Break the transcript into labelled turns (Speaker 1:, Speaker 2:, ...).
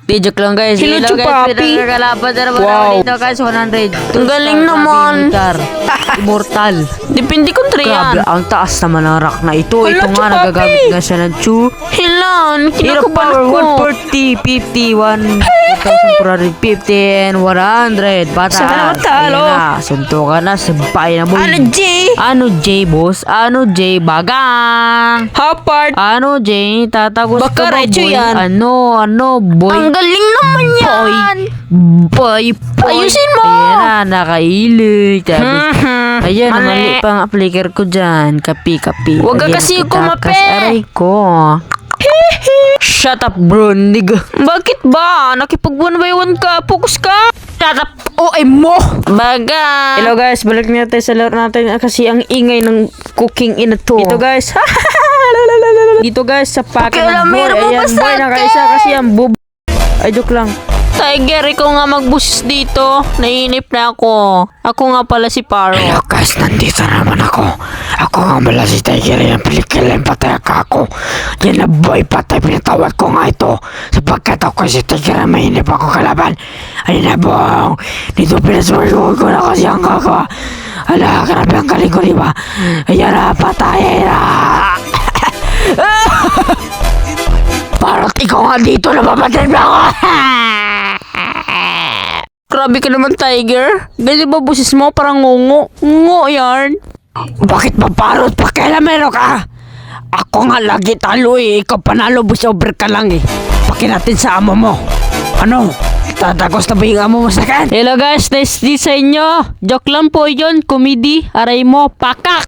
Speaker 1: Di joke lang guys.
Speaker 2: Hello,
Speaker 1: Hello guys,
Speaker 2: Chupapi.
Speaker 1: pinagkakalaban na naman
Speaker 2: Wow.
Speaker 1: ako dito guys, 100.
Speaker 2: Ang galing naman.
Speaker 1: Immortal.
Speaker 2: Depende kung
Speaker 1: Grabe,
Speaker 2: yan.
Speaker 1: ang taas naman ng rock na ito.
Speaker 2: Hala,
Speaker 1: Ito nga,
Speaker 2: Chupapi.
Speaker 1: nagagamit nga siya ng Chu.
Speaker 2: Hilan,
Speaker 1: Hero
Speaker 2: kinakabahan
Speaker 1: power,
Speaker 2: ko.
Speaker 1: 140, 50, 1,450, and 100. Patas.
Speaker 2: Sana matalo.
Speaker 1: Ayan na, suntukan na, sabay na boy.
Speaker 2: Ano, J?
Speaker 1: Ano J, boss? Ano J, bagang?
Speaker 2: Hapart.
Speaker 1: Ano J, tatagos
Speaker 2: Baka
Speaker 1: ka ba,
Speaker 2: Recho
Speaker 1: boy?
Speaker 2: yan.
Speaker 1: Ano, boy?
Speaker 2: Ang galing naman yan.
Speaker 1: Boy.
Speaker 2: Ayusin mo.
Speaker 1: Ayan na, nakailig. Tapos,
Speaker 2: Mhm.
Speaker 1: ayan,
Speaker 2: Mali.
Speaker 1: mali pang appliker ko dyan. Kapi.
Speaker 2: Huwag ka
Speaker 1: Ayan,
Speaker 2: kasi
Speaker 1: kitakas,
Speaker 2: kumape.
Speaker 1: aray ko. Shut up, bro. Nigga.
Speaker 2: Bakit ba? Nakipag-1 ka? Focus ka? Shut up. OM mo. Baga.
Speaker 1: Hello guys, balik na tayo sa laro natin kasi ang ingay ng cooking ina to. Dito guys. Dito guys sa packet
Speaker 2: Pakialam,
Speaker 1: ng boy.
Speaker 2: meron
Speaker 1: Ayan
Speaker 2: mabasag
Speaker 1: boy, nakaisa
Speaker 2: eh.
Speaker 1: kasi ang bub. Ay, joke lang.
Speaker 2: Tiger, ikaw nga magbusis dito. Naiinip na ako. Ako nga pala si Paro.
Speaker 3: Hello guys, nandito naman ako. Ako nga pala si Tiger, yung pelikila yung patay ako. Yan na boy, patay, pinatawad ko nga ito. Sapagkat ako si Tiger, mainip ako kalaban. Ayun na bong, dito pinasuloy ko na kasi ang kaka. Ala, grabe ang galing ko, diba? Ayan na, patay na. Parang ikaw nga dito, napapatay na ako.
Speaker 2: Grabe ka naman, Tiger. Ganyan ba busis mo? Parang ngungo. Ngungo yan.
Speaker 3: Bakit ba parot pa? Kailan meron ka? Ako nga lagi talo eh. Ikaw panalo, busover ka lang eh. Pakin natin sa amo mo. Ano? Tatagos na ba yung amo mo sa akin?
Speaker 2: Hello guys, nice design nyo. Joke lang po yun. Comedy. Aray mo, pakak.